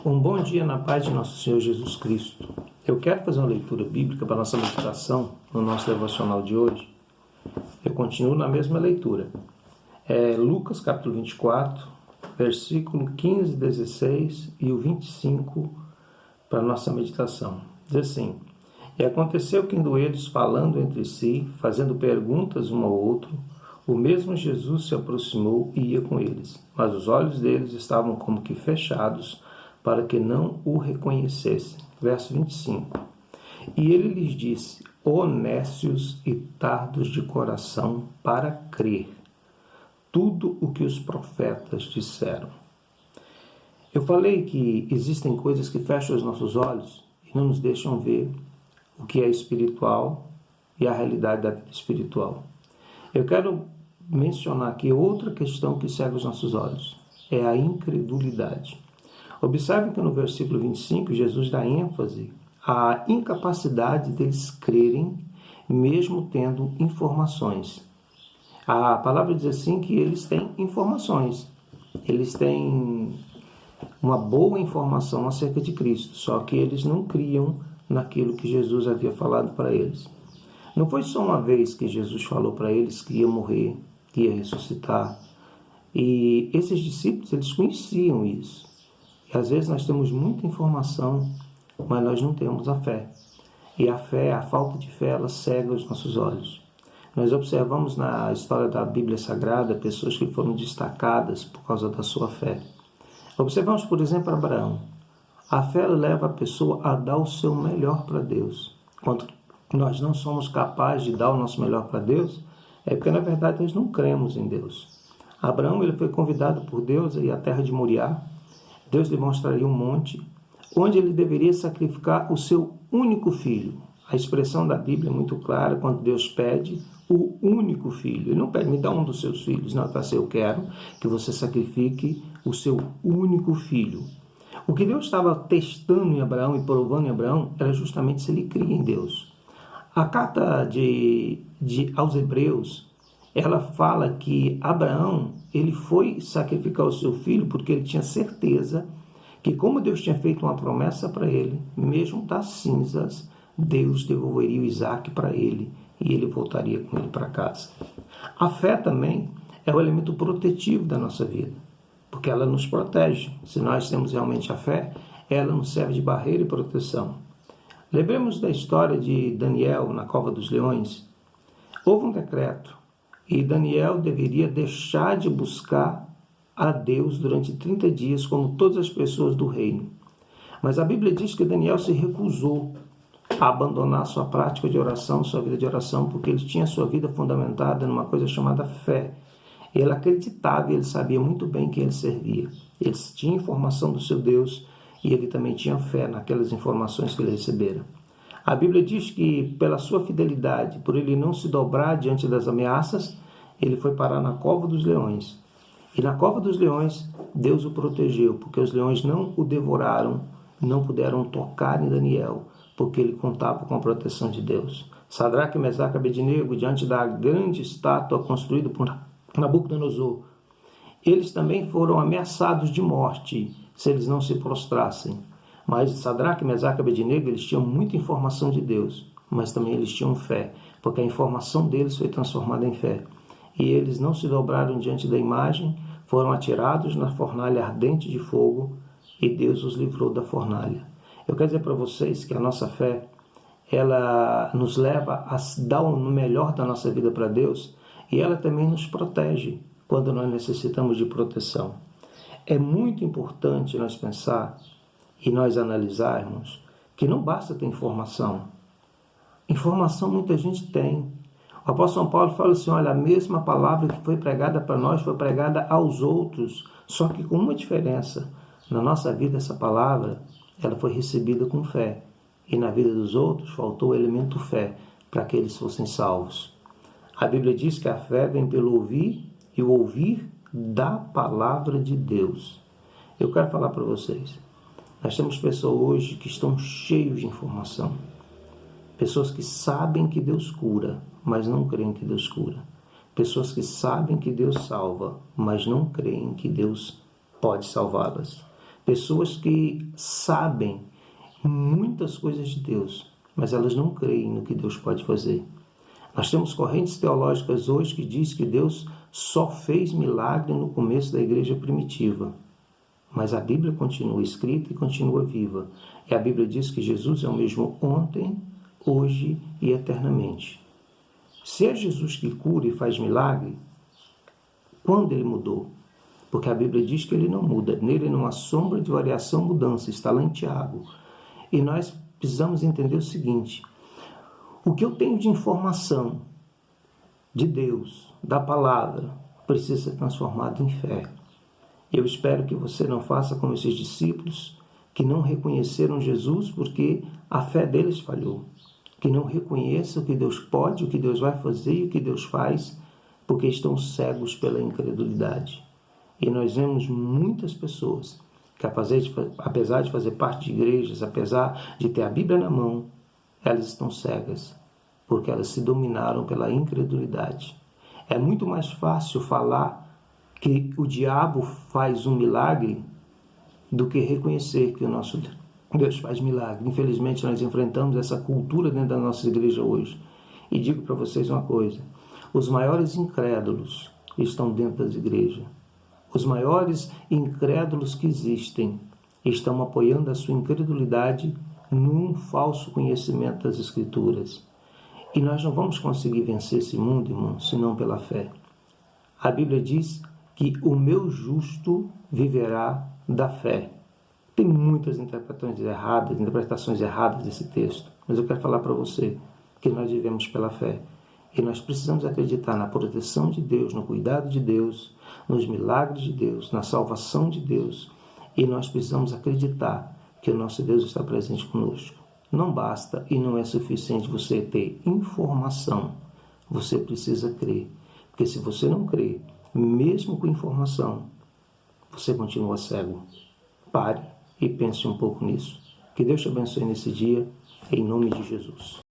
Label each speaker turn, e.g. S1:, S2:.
S1: Um bom dia na paz de nosso Senhor Jesus Cristo. Eu quero fazer uma leitura bíblica para a nossa meditação no nosso devocional de hoje. Eu continuo na mesma leitura. É Lucas capítulo 24, versículo 15, 16 e o 25 para a nossa meditação. Diz assim: E aconteceu que indo eles falando entre si, fazendo perguntas um ao outro, o mesmo Jesus se aproximou e ia com eles, mas os olhos deles estavam como que fechados, para que não o reconhecessem. Verso 25. E ele lhes disse: Ó nécios e tardos de coração para crer tudo o que os profetas disseram. Eu falei que existem coisas que fecham os nossos olhos e não nos deixam ver o que é espiritual e a realidade da vida espiritual. Eu quero mencionar aqui outra questão que cega os nossos olhos, é a incredulidade. Observe que no versículo 25, Jesus dá ênfase à incapacidade deles crerem, mesmo tendo informações. A palavra diz assim que eles têm informações, eles têm uma boa informação acerca de Cristo, só que eles não criam naquilo que Jesus havia falado para eles. Não foi só uma vez que Jesus falou para eles que ia morrer, que ia ressuscitar, e esses discípulos, eles conheciam isso. E às vezes nós temos muita informação, mas nós não temos a fé. E a fé, a falta de fé, ela cega os nossos olhos. Nós observamos na história da Bíblia Sagrada pessoas que foram destacadas por causa da sua fé. Observamos, por exemplo, Abraão. A fé leva a pessoa a dar o seu melhor para Deus. Quando nós não somos capazes de dar o nosso melhor para Deus, é porque na verdade nós não cremos em Deus. Abraão, ele foi convidado por Deus a ir à terra de Moriá. Deus lhe mostraria um monte onde ele deveria sacrificar o seu único filho. A expressão da Bíblia é muito clara quando Deus pede o único filho. Ele não pede, me dá um dos seus filhos. Não, eu quero que você sacrifique o seu único filho. O que Deus estava testando em Abraão e provando em Abraão era justamente se ele cria em Deus. A carta aos Hebreus, ela fala que Abraão, ele foi sacrificar o seu filho porque ele tinha certeza que, como Deus tinha feito uma promessa para ele, mesmo das cinzas, Deus devolveria o Isaac para ele e ele voltaria com ele para casa. A fé também é o elemento protetivo da nossa vida, porque ela nos protege. Se nós temos realmente a fé, ela nos serve de barreira e proteção. Lembremos da história de Daniel na cova dos leões. Houve um decreto e Daniel deveria deixar de buscar a Deus durante 30 dias, como todas as pessoas do reino. Mas a Bíblia diz que Daniel se recusou a abandonar sua prática de oração, sua vida de oração, porque ele tinha sua vida fundamentada numa coisa chamada fé. Ele acreditava e ele sabia muito bem quem ele servia. Ele tinha informação do seu Deus e ele também tinha fé naquelas informações que ele recebera. A Bíblia diz que, pela sua fidelidade, por ele não se dobrar diante das ameaças, ele foi parar na cova dos leões. E na cova dos leões, Deus o protegeu, porque os leões não o devoraram, não puderam tocar em Daniel, porque ele contava com a proteção de Deus. Sadraque, Mesaque e Abednego, diante da grande estátua construída por Nabucodonosor, eles também foram ameaçados de morte se eles não se prostrassem. Mas Sadraque, Mesaque e Abednego, eles tinham muita informação de Deus, mas também eles tinham fé, porque a informação deles foi transformada em fé. E eles não se dobraram diante da imagem, foram atirados na fornalha ardente de fogo e Deus os livrou da fornalha. Eu quero dizer para vocês que a nossa fé, ela nos leva a dar o melhor da nossa vida para Deus e ela também nos protege quando nós necessitamos de proteção. É muito importante nós pensar e nós analisarmos que não basta ter informação. Informação muita gente tem. O apóstolo São Paulo fala assim, olha, a mesma palavra que foi pregada para nós foi pregada aos outros, só que com uma diferença. Na nossa vida, essa palavra, ela foi recebida com fé. E na vida dos outros, faltou o elemento fé, para que eles fossem salvos. A Bíblia diz que a fé vem pelo ouvir, e o ouvir da palavra de Deus. Eu quero falar para vocês, nós temos pessoas hoje que estão cheios de informação. Pessoas que sabem que Deus cura, mas não creem que Deus cura. Pessoas que sabem que Deus salva, mas não creem que Deus pode salvá-las. Pessoas que sabem muitas coisas de Deus, mas elas não creem no que Deus pode fazer. Nós temos correntes teológicas hoje que diz que Deus só fez milagre no começo da igreja primitiva. Mas a Bíblia continua escrita e continua viva. E a Bíblia diz que Jesus é o mesmo ontem, hoje e eternamente. Se é Jesus que cura e faz milagre, quando ele mudou? Porque a Bíblia diz que ele não muda. Nele não há sombra de variação, mudança. Está lá em Tiago. E nós precisamos entender o seguinte: o que eu tenho de informação de Deus, da palavra, precisa ser transformado em fé. Eu espero que você não faça como esses discípulos que não reconheceram Jesus porque a fé deles falhou. Que não reconheçam o que Deus pode, o que Deus vai fazer e o que Deus faz, porque estão cegos pela incredulidade. E nós vemos muitas pessoas que, apesar de fazer parte de igrejas, apesar de ter a Bíblia na mão, elas estão cegas, porque elas se dominaram pela incredulidade. É muito mais fácil falar que o diabo faz um milagre do que reconhecer que o nosso Deus faz milagre. Infelizmente, nós enfrentamos essa cultura dentro da nossa igreja hoje. E digo para vocês uma coisa: os maiores incrédulos estão dentro das igrejas. Os maiores incrédulos que existem estão apoiando a sua incredulidade num falso conhecimento das Escrituras. E nós não vamos conseguir vencer esse mundo, irmão, senão pela fé. A Bíblia diz que o meu justo viverá da fé. Tem muitas interpretações erradas desse texto, mas eu quero falar para você que nós vivemos pela fé. E nós precisamos acreditar na proteção de Deus, no cuidado de Deus, nos milagres de Deus, na salvação de Deus. E nós precisamos acreditar que o nosso Deus está presente conosco. Não basta e não é suficiente você ter informação. Você precisa crer. Porque se você não crê, mesmo com informação, você continua cego. Pare e pense um pouco nisso. Que Deus te abençoe nesse dia, em nome de Jesus.